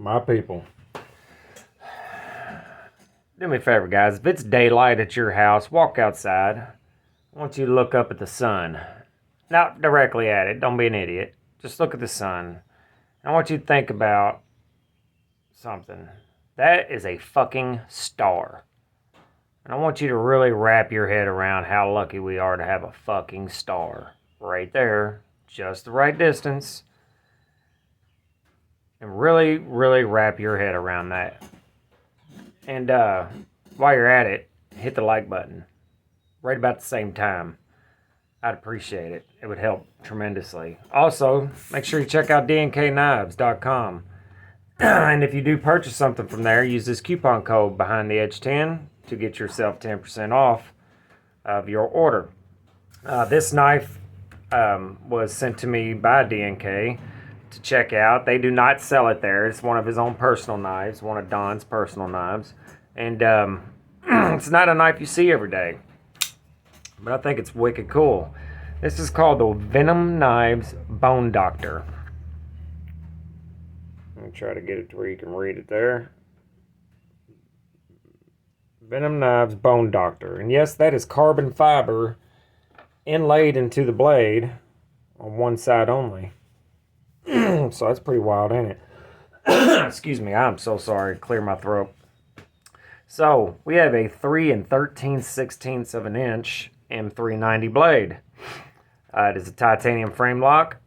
My people. Do me a favor, guys. If it's daylight at your house, walk outside. I want you to look up at the sun. Not directly at it. Don't be an idiot. Just look at the sun. I want you to think about something. That is a fucking star. And I want you to really wrap your head around how lucky we are to have a fucking star. Right there. Just the right distance. And really, really wrap your head around that. And while you're at it, hit the like button. Right about the same time. I'd appreciate it. It would help tremendously. Also, make sure you check out DNKKnives.com. And if you do purchase something from there, use this coupon code behind the edge 10 to get yourself 10% off of your order. This knife was sent to me by DNK to check out. They do not sell it there. It's one of his own personal knives, one of Don's personal knives. And it's not a knife you see every day, but I think it's wicked cool. This is called the Venom Knives Bone Doctor. Let me try to get it to where you can read it there. Venom Knives Bone Doctor. And yes, that is carbon fiber inlaid into the blade on one side only. So that's pretty wild, ain't it? Excuse me, I'm so sorry. Clear my throat. So we have a 3 13/16 of an inch M390 blade. It is a titanium frame lock,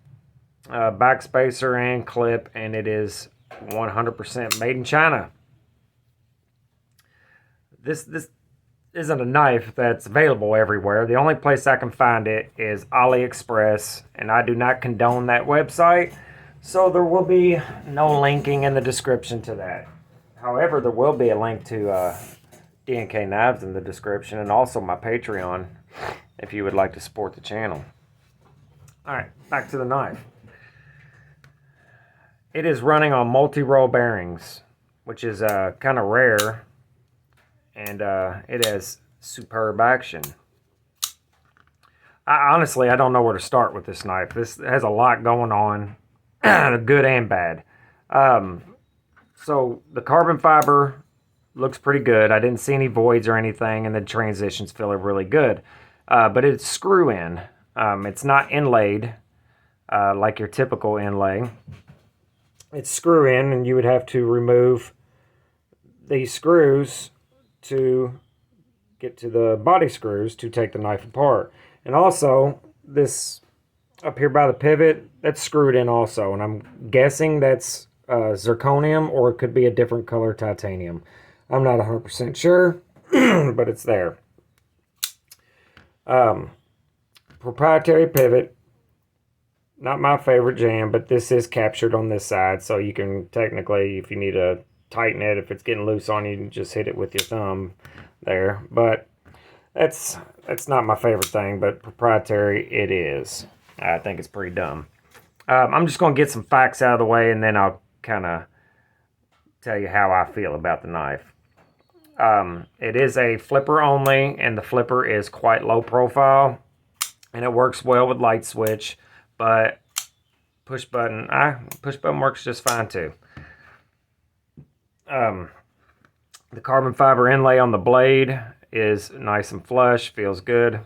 backspacer and clip, and it is 100% made in China. This isn't a knife that's available everywhere. The only place I can find it is AliExpress, and I do not condone that website, so there will be no linking in the description to that. However, there will be a link to DNK Knives in the description, and also my Patreon if you would like to support the channel. Alright, back to the knife. It is running on multi-roll bearings, which is kind of rare, and it has superb action. Honestly, I don't know where to start with this knife. This has a lot going on, good and bad. So the carbon fiber looks pretty good. I didn't see any voids or anything, and the transitions feel really good. But it's screw in. It's not inlaid like your typical inlay. It's screw in, and you would have to remove these screws to get to the body screws to take the knife apart. And also, this up here by the pivot, that's screwed in also, and I'm guessing that's zirconium, or it could be a different color titanium. I'm not 100% sure, but it's there. Proprietary pivot. Not my favorite jam, but this is captured on this side, so you can technically, if you need to tighten it, if it's getting loose on you, you can just hit it with your thumb there. But that's not my favorite thing, but proprietary it is. I think it's pretty dumb. I'm just going to get some facts out of the way, and then I'll kind of tell you how I feel about the knife. It is a flipper only, and the flipper is quite low profile, and it works well with light switch, but push button works just fine too. The carbon fiber inlay on the blade is nice and flush, feels good.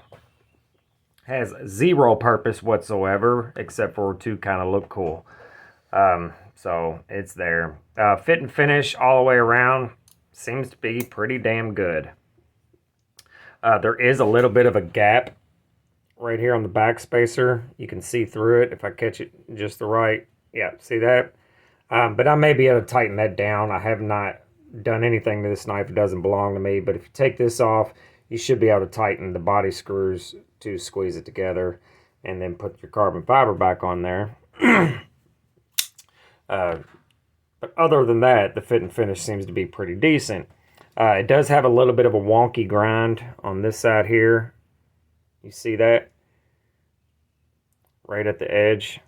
Has zero purpose whatsoever, except for to kind of look cool. So it's there. Fit and finish all the way around seems to be pretty damn good. There is a little bit of a gap right here on the back spacer. You can see through it if I catch it just the right. Yeah, see that? But I may be able to tighten that down. I have not done anything to this knife. It doesn't belong to me. But if you take this off, you should be able to tighten the body screws to squeeze it together, and then put your carbon fiber back on there. But other than that, the fit and finish seems to be pretty decent. It does have a little bit of a wonky grind on this side here. You see that? Right at the edge.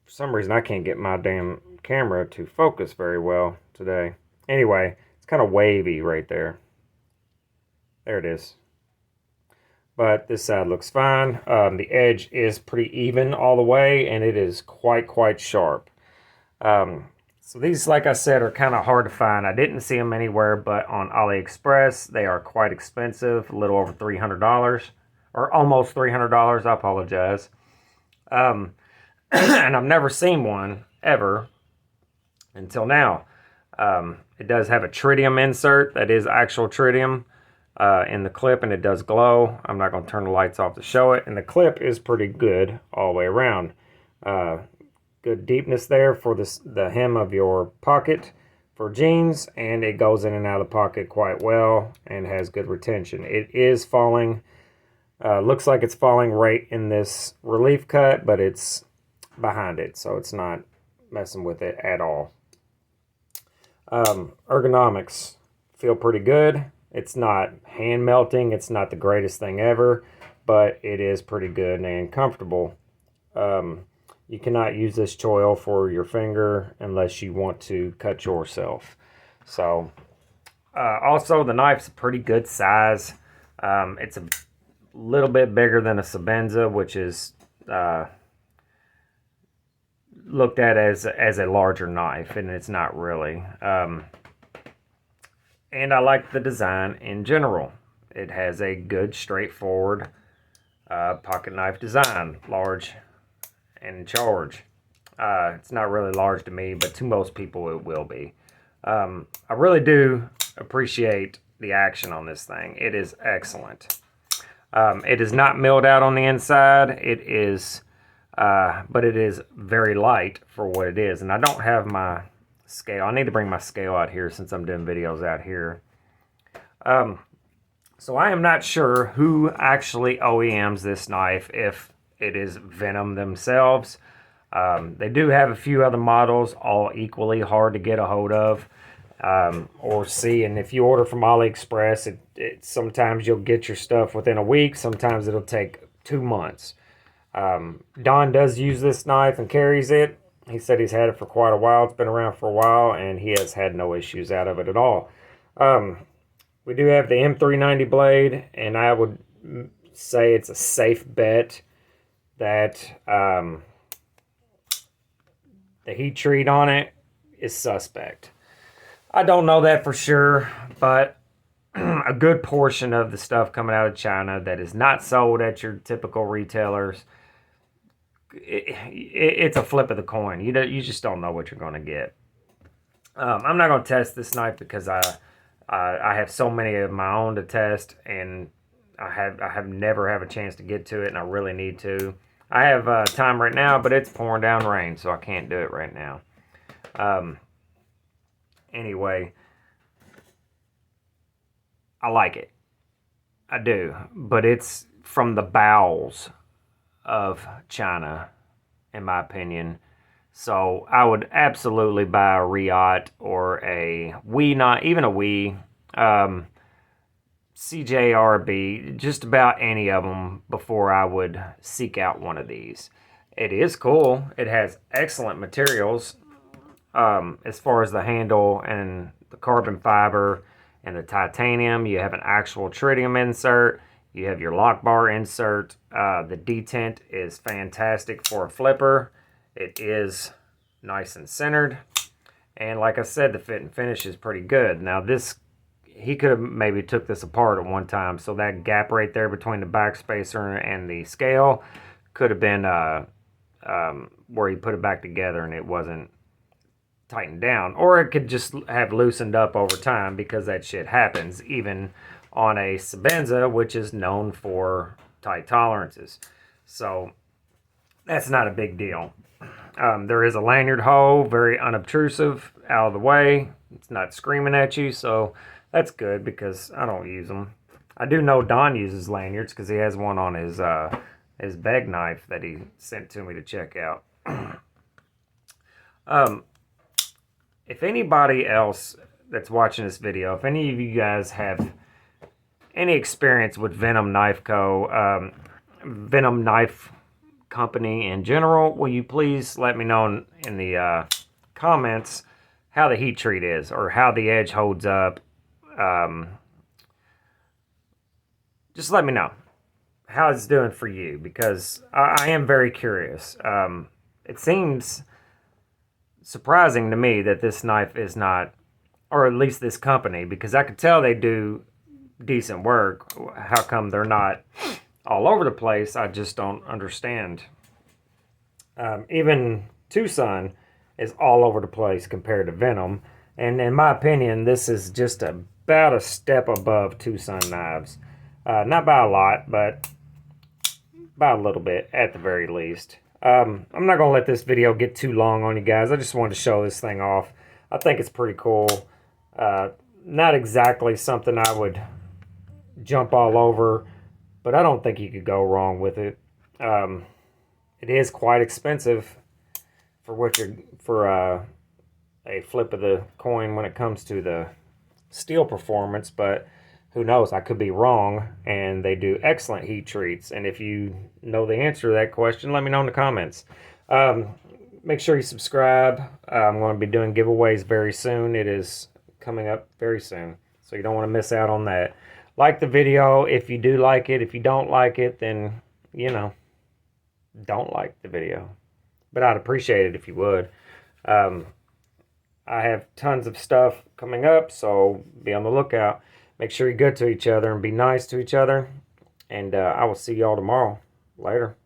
For some reason, I can't get my damn camera to focus very well today. Anyway, it's kind of wavy right there. There it is. But this side looks fine. The edge is pretty even all the way, and it is quite sharp. So these, like I said, are kind of hard to find. I didn't see them anywhere but on AliExpress. They are quite expensive, a little over $300, or almost $300. I apologize. And I've never seen one ever until now. It does have a tritium insert. That is actual tritium in the clip, and it does glow. I'm not going to turn the lights off to show it. And the clip is pretty good all the way around. Good deepness there for the hem of your pocket for jeans, and it goes in and out of the pocket quite well and has good retention. It is falling, looks like it's falling right in this relief cut, but it's behind it, so it's not messing with it at all. Ergonomics feel pretty good. It's not hand melting, it's not the greatest thing ever, but it is pretty good and comfortable. You cannot use this choil for your finger unless you want to cut yourself. So, also the knife's a pretty good size. It's a little bit bigger than a Sebenza, which is looked at as a larger knife, and it's not really. And I like the design in general. It has a good, straightforward pocket knife design, large and in charge. It's not really large to me, but to most people it will be. I really do appreciate the action on this thing. It is excellent. It is not milled out on the inside. It is, but it is very light for what it is. And I don't have my scale. I need to bring my scale out here since I'm doing videos out here. So I am not sure who actually OEMs this knife, if it is Venom themselves. They do have a few other models, all equally hard to get a hold of or see. And if you order from AliExpress, sometimes you'll get your stuff within a week. Sometimes it'll take 2 months. Don does use this knife and carries it. He said he's had it for quite a while. It's been around for a while, and he has had no issues out of it at all. We do have the M390 blade, and I would say it's a safe bet that the heat treat on it is suspect. I don't know that for sure, but a good portion of the stuff coming out of China that is not sold at your typical retailers, it's a flip of the coin. You just don't know what you're going to get. I'm not going to test this knife because I have so many of my own to test, and I have never have a chance to get to it, and I really need to. I have time right now, but it's pouring down rain, so I can't do it right now. Anyway, I like it. I do. But it's from the bowels of China, in my opinion. So I would absolutely buy a Riot or a Wii, not even a Wii, CJRB, just about any of them before I would seek out one of these. It is cool. It has excellent materials as far as the handle and the carbon fiber and the titanium. You have an actual tritium insert. You have your lock bar insert. The detent is fantastic for a flipper. It is nice and centered. And like I said, the fit and finish is pretty good. Now this, he could have maybe took this apart at one time, so that gap right there between the back spacer and the scale could have been where he put it back together and it wasn't tightened down. Or it could just have loosened up over time, because that shit happens even on a Sebenza, which is known for tight tolerances. So that's not a big deal. There is a lanyard hole, very unobtrusive, out of the way. It's not screaming at you, so that's good because I don't use them. I do know Don uses lanyards because he has one on his bag knife that he sent to me to check out. If anybody else that's watching this video, if any of you guys have any experience with Venom Knife Co., Venom Knife Company in general, will you please let me know in the comments how the heat treat is, or how the edge holds up. Just let me know how it's doing for you, because I am very curious. It seems surprising to me that this knife is not, or at least this company, because I could tell they do decent work. How come they're not all over the place? I just don't understand. Even Tucson is all over the place compared to Venom. And in my opinion, this is just about a step above Tucson knives. Not by a lot, but by a little bit at the very least. I'm not going to let this video get too long on you guys. I just wanted to show this thing off. I think it's pretty cool. Not exactly something I would jump all over, but I don't think you could go wrong with it. It is quite expensive for what you're for a flip of the coin when it comes to the steel performance, but who knows? I could be wrong, and they do excellent heat treats. And if you know the answer to that question, let me know in the comments. Make sure you subscribe. I'm going to be doing giveaways very soon. It is coming up very soon, so you don't want to miss out on that. Like the video if you do like it. If you don't like it, then, you know, don't like the video. But I'd appreciate it if you would. I have tons of stuff coming up, so be on the lookout. Make sure you're good to each other and be nice to each other. And I will see y'all tomorrow. Later.